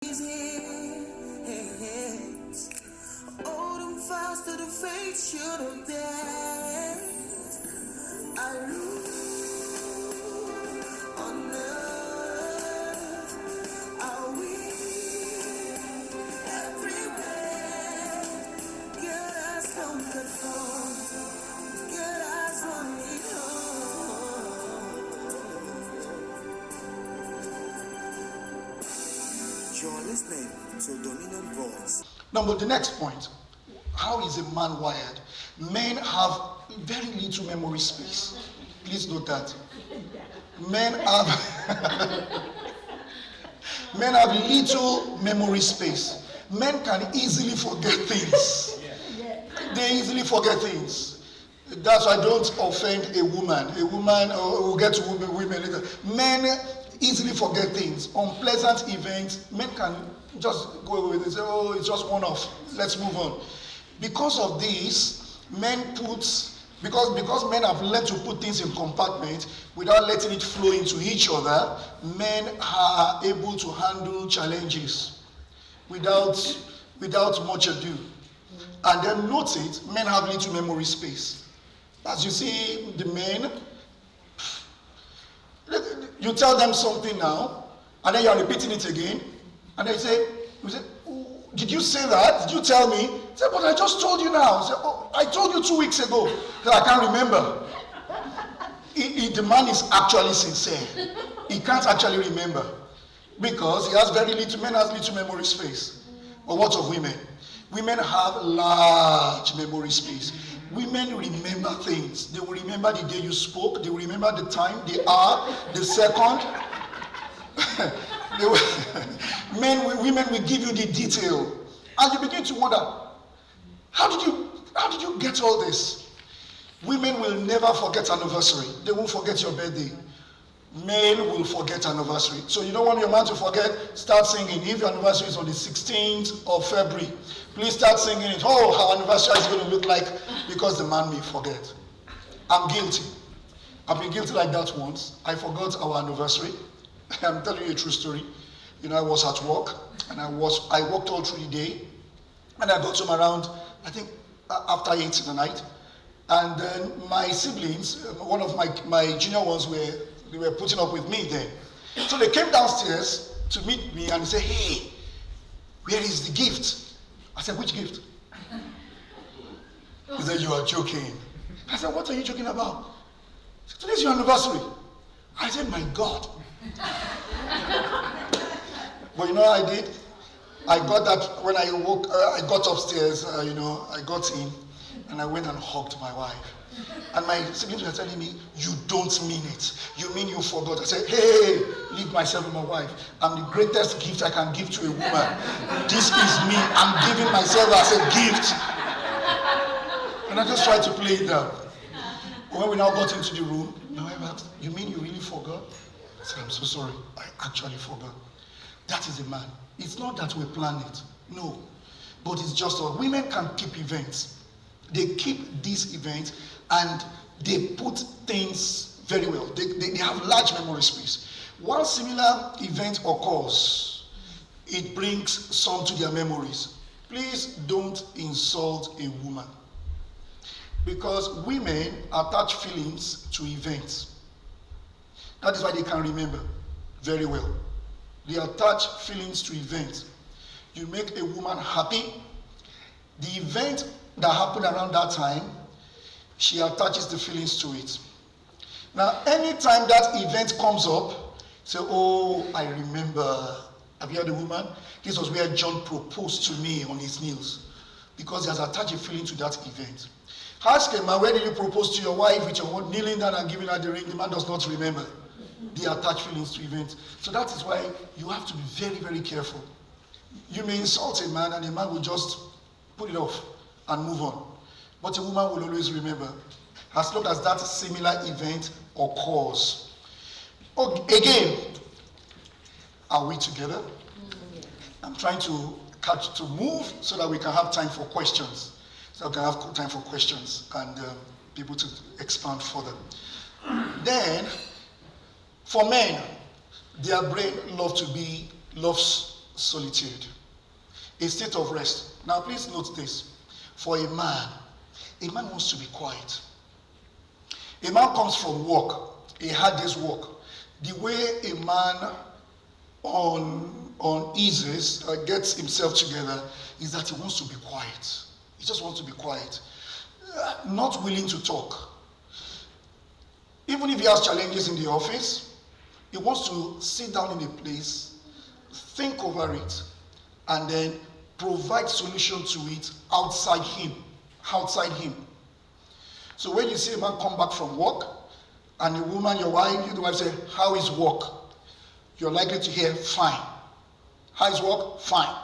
Hold them fast to the faith you don't dare. I rule on earth. I win everywhere. Get us conquered from. Get us on it home. You're listening to Dominion Voice. Now, but the next point, how is a man wired? Men have very little memory space. Please note that. Men have men have little memory space. Men can easily forget things. They easily forget things. That's why don't offend a woman. A woman, we'll get to women later. Men easily forget things. Unpleasant events, men can just go away with it and say, oh, it's just one off. Let's move on. Because of this, because men have learned to put things in compartments without letting it flow into each other, men are able to handle challenges without much ado. And then note it, men have little memory space. As you see, the men, you tell them something now, and then you're repeating it again, and they say, oh, did you say that? Did you tell me? I say, but I just told you now. I say, oh, I told you 2 weeks ago. That I can't remember. The man is actually sincere. He can't actually remember because he has very little. Men has little memory space. But what of women? Women have large memory space. Women remember things. They will remember the day you spoke. They will remember the time, the hour, the second. Women will give you the detail, and you begin to wonder, how did you get all this? Women will never forget anniversary. They won't forget your birthday. Men will forget anniversary. So you don't want your man to forget, start singing. If your anniversary is on the 16th of February, please start singing it. Oh, how anniversary is going to look like, because the man may forget. I'm guilty. I've been guilty like that once. I forgot our anniversary. I'm telling you a true story. I was at work, and I worked all through the day, and I got home around, I think, after 8 in the night. And then my siblings, one of my junior ones, they were putting up with me then. So they came downstairs to meet me and say, hey, where is the gift? I said, which gift? He said, you are joking. I said, what are you joking about? He said, today's your anniversary. I said, my God. But you know what I did? I got that when I got upstairs, I got in and I went and hugged my wife. And my siblings were telling me, you don't mean it. You mean you forgot. I said, hey, leave myself and my wife. I'm the greatest gift I can give to a woman. This is me. I'm giving myself as a gift. And I just tried to play it down. When we now got into the room, my wife asked, you mean you really forgot? I said, I'm so sorry. I actually forgot. That is a man. It's not that we plan it. No. But it's just that women can keep events. They keep these events and they put things very well. They have large memory space. One similar event occurs, it brings some to their memories. Please don't insult a woman. Because women attach feelings to events. That is why they can remember very well. They attach feelings to events. You make a woman happy, the event that happened around that time, she attaches the feelings to it. Now, anytime that event comes up, say, oh, I remember. Have you heard the woman? This was where John proposed to me on his knees, because he has attached a feeling to that event. Ask a man, where did you propose to your wife with your kneeling down and giving her the ring? The man does not remember. They attach feelings to events. So that is why you have to be very, very careful. You may insult a man and a man will just put it off and move on. But a woman will always remember, as long as that similar event occurs. Again, are we together? I'm trying to move so that we can have time for questions. So we can have time for questions and people to expand further. Then, for men, their brain loves solitude, a state of rest. Now, please note this. For a man wants to be quiet. A man comes from work, a hard day's work. The way a man uneases, gets himself together, is that he wants to be quiet. He just wants to be quiet. Not willing to talk. Even if he has challenges in the office, he wants to sit down in a place, think over it, and then provide solution to it outside him. Outside him. So when you see a man come back from work, and a woman, your wife, the wife say, how is work? You're likely to hear, fine. How is work? Fine.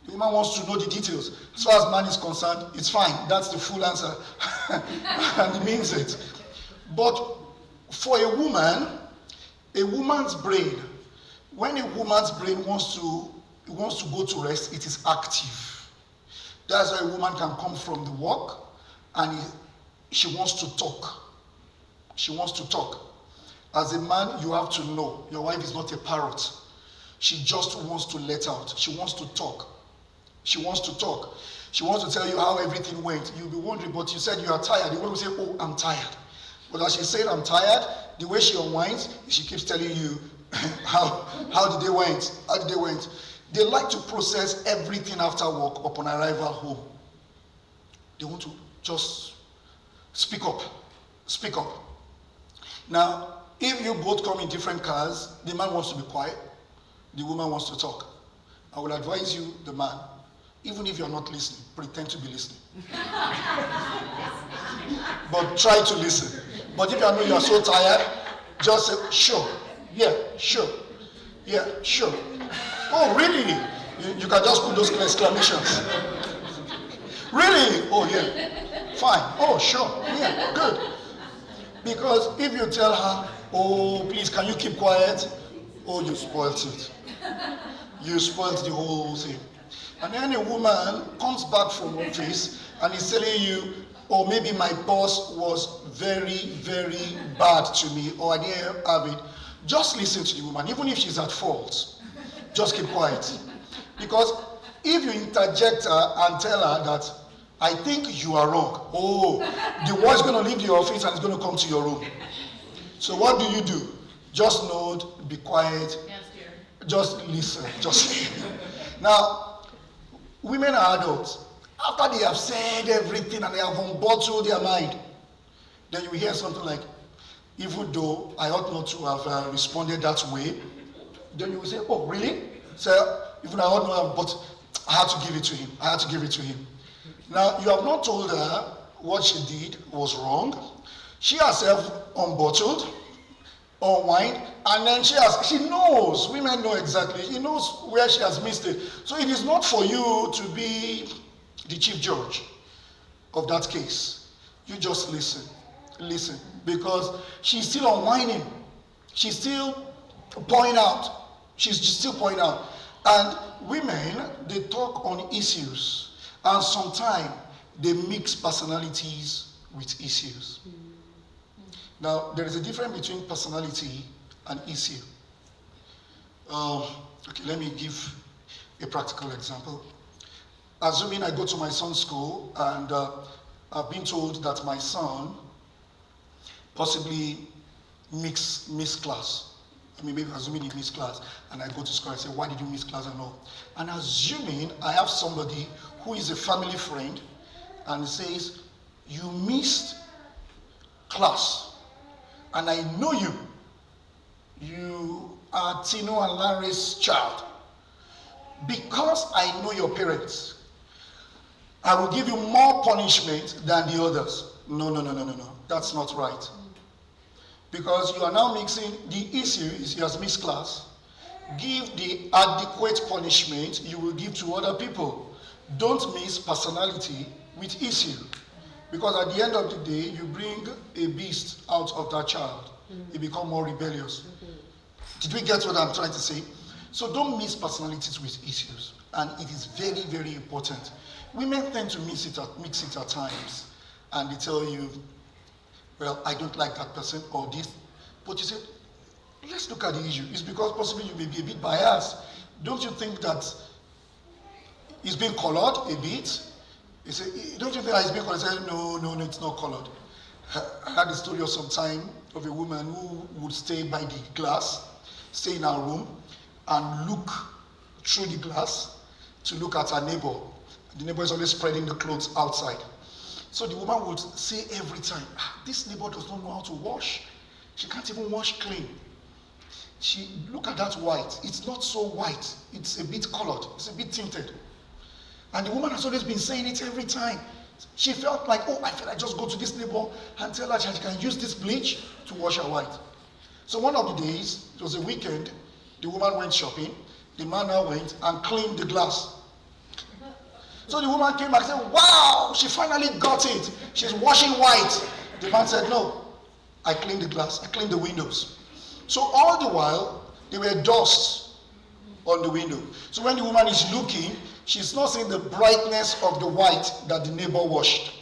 The woman wants to know the details. As far as man is concerned, it's fine. That's the full answer. And he means it. But for a woman's brain, when a woman's brain wants to go to rest, it is active. That's why a woman can come from the work and she wants to talk. She wants to talk. As a man, you have to know your wife is not a parrot. She just wants to let out. She wants to talk. She wants to talk. She wants to tell you how everything went. You'll be wondering, but you said you are tired. You want to say, oh, I'm tired. But as she said, I'm tired, the way she unwinds, she keeps telling you how the day went. How the day went. They like to process everything after work upon arrival home. They want to just speak up. Speak up. Now, if you both come in different cars, the man wants to be quiet, the woman wants to talk. I will advise you, the man, even if you're not listening, pretend to be listening. But try to listen. But if you know you're so tired, just say, sure, yeah, sure, yeah, sure. Oh, really? You can just put those exclamations. Really? Oh, yeah, fine. Oh, sure, yeah, good. Because if you tell her, oh, please, can you keep quiet? Oh, you spoilt it. You spoilt the whole thing. And then a woman comes back from office and is telling you, oh, maybe my boss was very, very bad to me, or I didn't have it. Just listen to the woman, even if she's at fault. Just keep quiet. Because if you interject her and tell her that, I think you are wrong. Oh, the boy is going to leave the office and is going to come to your room. So what do? Just nod, be quiet. Yes, dear. Just listen. Just Now, women are adults. After they have said everything and they have unbottled their mind, then you hear something like, even though I ought not to have responded that way, then you will say, oh, really? So, even I ought not have, but I had to give it to him. I had to give it to him. Now, you have not told her what she did was wrong. She herself unbottled, unwind, and then she knows, women know exactly, she knows where she has missed it. So it is not for you to be the chief judge of that case. You just listen, because she's still unwinding. She's still pointing out. She's still pointing out. And women, they talk on issues. And sometimes they mix personalities with issues. Now, there is a difference between personality and issue. Okay, let me give a practical example. Assuming I go to my son's school and I've been told that my son possibly missed class. I mean, maybe assuming he missed class, and I go to school and say, why did you miss class and all? And assuming I have somebody who is a family friend and says, you missed class, and I know you. You are Tino and Lanre's child. Because I know your parents, I will give you more punishment than the others. No. That's not right. Because you are now mixing, the issue is he has missed class. Give the adequate punishment you will give to other people. Don't mix personality with issue. Because at the end of the day, you bring a beast out of that child. He becomes more rebellious. Did we get what I'm trying to say? So don't mix personalities with issues. And it is very, very important. Women tend to mix it at times. And they tell you, well, I don't like that person or this. But you say, let's look at the issue. It's because possibly you may be a bit biased. don't you think that it's been colored a bit? He said, don't you think that it's been colored? I said, no, it's not colored. I had a story of some time of a woman who would stay by the glass, stay in her room, and look through the glass to look at her neighbor. The neighbor is always spreading the clothes outside. So the woman would say every time, this neighbor does not know how to wash. She can't even wash clean. She look at that white. It's not so white. It's a bit colored. It's a bit tinted. And the woman has always been saying it every time. She felt like, I feel like just go to this neighbor and tell her she can use this bleach to wash her white. So one of the days, it was a weekend, the woman went shopping. The man now went and cleaned the glass. So the woman came back and said, wow, she finally got it. She's washing white. The man said, no, I cleaned the glass. I cleaned the windows. So all the while, there were dust on the window. So when the woman is looking, she's not seeing the brightness of the white that the neighbor washed.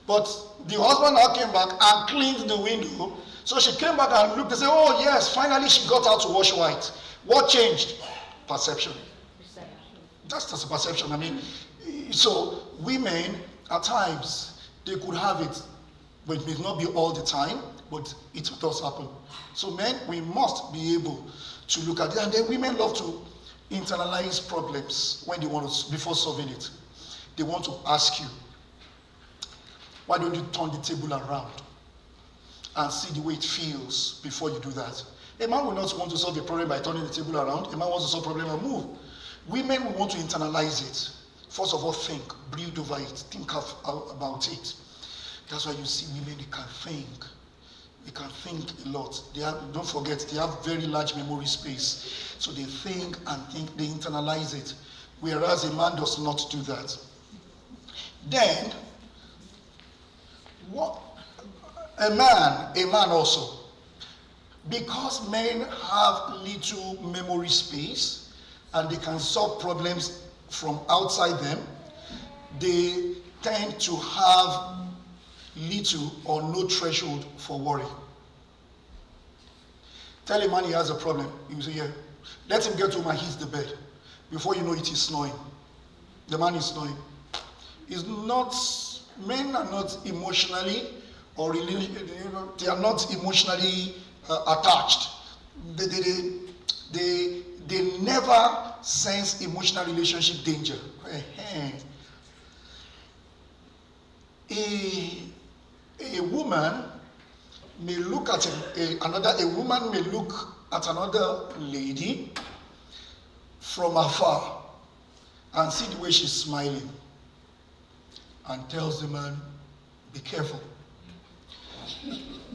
But the husband now came back and cleaned the window. So she came back and looked and said, oh yes, finally she got out to wash white. What changed? Perception. That's just a perception. I mean, so women, at times, they could have it, but it may not be all the time, but it does happen. So men, we must be able to look at it. And then women love to internalize problems when they want to, before solving it. They want to ask you, why don't you turn the table around and see the way it feels before you do that? A man will not want to solve a problem by turning the table around. A man wants to solve a problem and move. Women will want to internalize it. First of all, think, brood over it, think about it. That's why you see women, they can think. They can think a lot. Don't forget, they have very large memory space. So they think and think, they internalize it. Whereas a man does not do that. Then, what a man also, because men have little memory space and they can solve problems from outside them, they tend to have little or no threshold for worry. Tell a man he has a problem, he will say, yeah. Let him get home and hit the bed. Before you know it, he's snoring. The man is snoring. Men are not emotionally or they are not emotionally attached. They never sense emotional relationship danger. A woman may look at a woman may look at another lady from afar and see the way she's smiling and tells the man, be careful.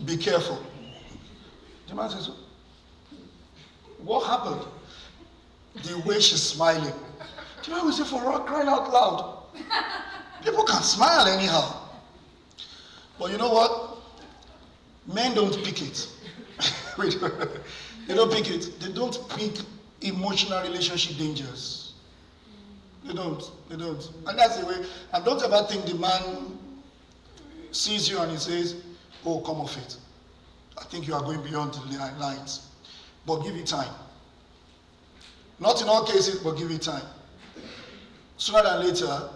Be careful. The man says, what happened? The way she's smiling. The man will say, for her crying out loud. People can smile anyhow. But you know what? Men don't pick it. Wait, they don't pick it. They don't pick emotional relationship dangers. They don't. And that's the way. And don't ever think the man sees you and he says, oh, come off it. I think you are going beyond the lines. But give it time. Not in all cases, but give it time. Sooner than later,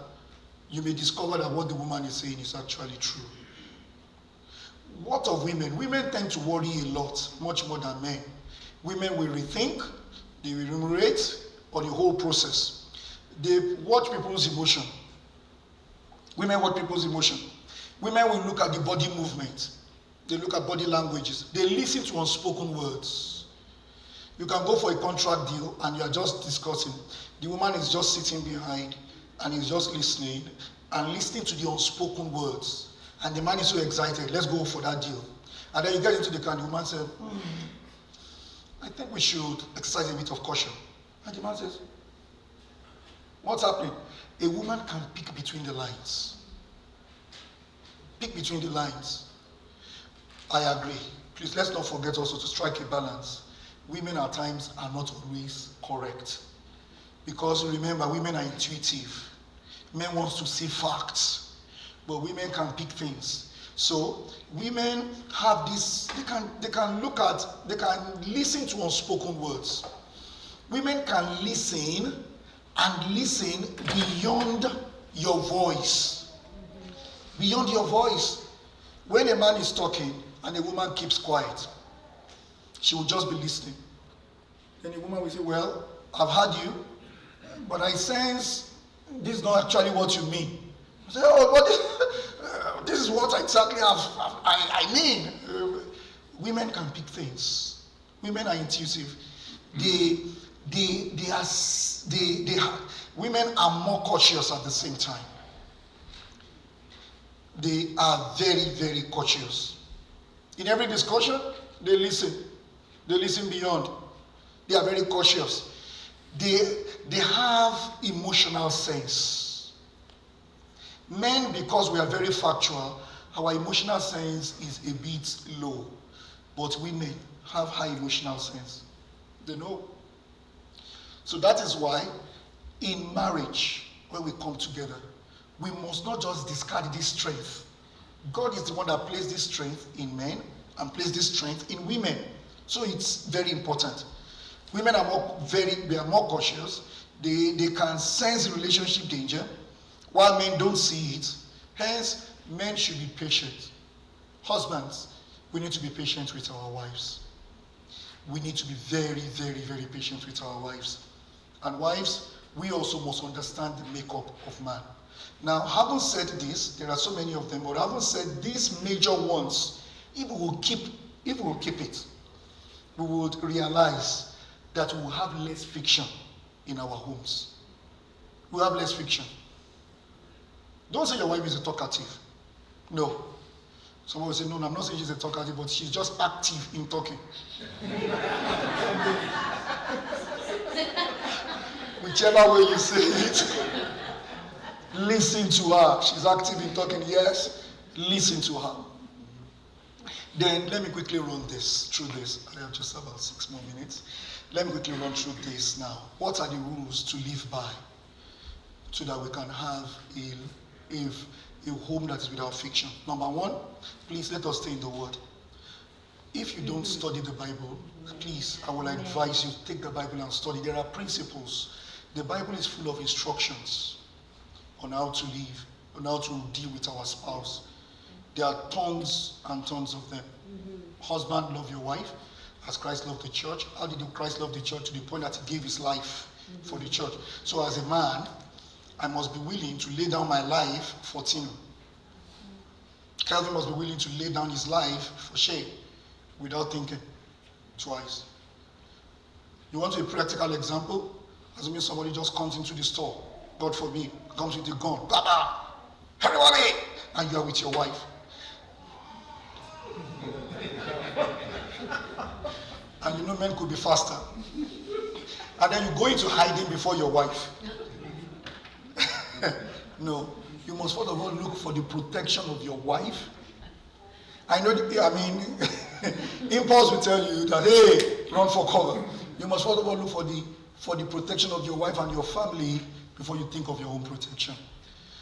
you may discover that what the woman is saying is actually true. What of women? Women tend to worry a lot, much more than men. Women will rethink, they will ruminate on the whole process. They watch people's emotion. Women watch people's emotion. Women will look at the body movement. They look at body languages. They listen to unspoken words. You can go for a contract deal and you are just discussing. The woman is just sitting behind and is just listening and listening to the unspoken words. And the man is so excited, let's go for that deal. And then you get into the car and the woman says, I think we should exercise a bit of caution. And the man says, what's happening? A woman can pick between the lines. Pick between the lines. I agree. Please, let's not forget also to strike a balance. Women at times are not always correct. Because remember, women are intuitive. Men want to see facts. But women can pick things. So women have this, they can listen to unspoken words. Women can listen and listen beyond your voice. Beyond your voice. When a man is talking and a woman keeps quiet, she will just be listening. Then the woman will say, well, I've heard you, but I sense this is not actually what you mean. I say, oh, but this is what exactly I mean. Women can pick things. Women are intuitive. Women are more cautious at the same time. They are very, very cautious. In every discussion, they listen. They listen beyond. They are very cautious. They have emotional sense. Men, because we are very factual, our emotional sense is a bit low. But women have high emotional sense. They know. So that is why in marriage, when we come together, we must not just discard this strength. God is the one that placed this strength in men and placed this strength in women. So it's very important. Women are more cautious. They can sense relationship danger, while men don't see it. Hence, men should be patient. Husbands, we need to be patient with our wives. We need to be very, very, very patient with our wives. And wives, we also must understand the makeup of man. Now, having said this, there are so many of them, but having said these major ones, if we will keep it, we would realize that we will have less friction in our homes. We will have less friction. Don't say your wife is a talkative. No. Someone will say, no, I'm not saying she's a talkative, but she's just active in talking. Whichever way you say it, listen to her. She's active in talking, yes, listen to her. Then let me quickly run through this. I have just about 6 more minutes. Let me quickly run through this now. What are the rules to live by so that we can have a home that is without fiction? Number one, please let us stay in the Word. If you don't study the Bible, please, I will advise you, take the Bible and study. There are principles. The Bible is full of instructions on how to live, on how to deal with our spouse. There are tons and tons of them. Husband, love your wife as Christ loved the church. How did Christ love the church? To the point that he gave his life for the church. So as a man, I must be willing to lay down my life for Tino. Calvin must be willing to lay down his life for Shay without thinking twice. You want a practical example? Assuming somebody just comes into the store, God forbid, comes with a gun, blah, everybody, and you are with your wife. And you know men could be faster. And then you go into hiding before your wife. No, you must first of all look for the protection of your wife. I know, impulse will tell you that, hey, run for cover. You must first of all look for the protection of your wife and your family before you think of your own protection.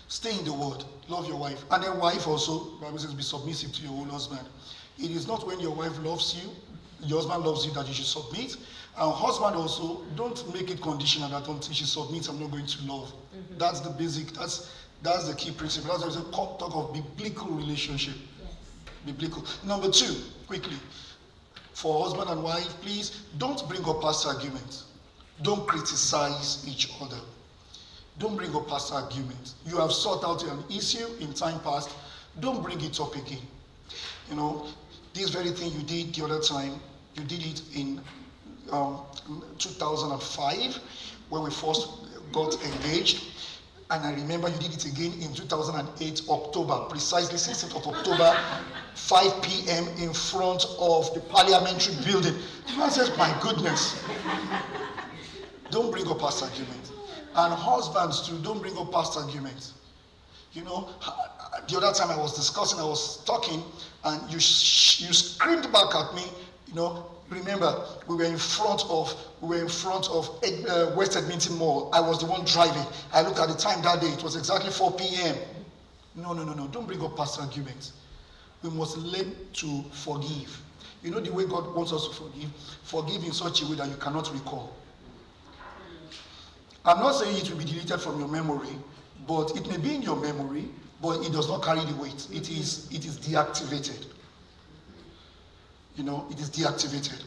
Stay in the Word, love your wife. And then wife also, the Bible says, be submissive to your own husband. It is not when your wife loves you, your husband loves you, that you should submit. And husband also, don't make it conditional that until she submits, I'm not going to love. That's the basic, that's the key principle. That's why we talk of biblical relationship. Yes. Biblical. Number two, quickly, for husband and wife, please don't bring up past arguments. Don't criticize each other. Don't bring up past arguments. You have sought out an issue in time past. Don't bring it up again. You know, this very thing you did the other time, you did it in 2005 when we first got engaged. And I remember you did it again in 2008, October, precisely 16th of October, 5 p.m. in front of the parliamentary building. The man says, my goodness. Don't bring up past arguments. And husbands too, don't bring up past arguments. You know, the other time I was talking, and you screamed back at me, you know. Remember, we were in front of West Edmonton Mall. I was the one driving. I looked at the time that day, it was exactly 4 p.m. No, don't bring up past arguments. We must learn to forgive. You know the way God wants us to forgive? Forgive in such a way that you cannot recall. I'm not saying it will be deleted from your memory, but it may be in your memory, but it does not carry the weight. It is deactivated. It is deactivated.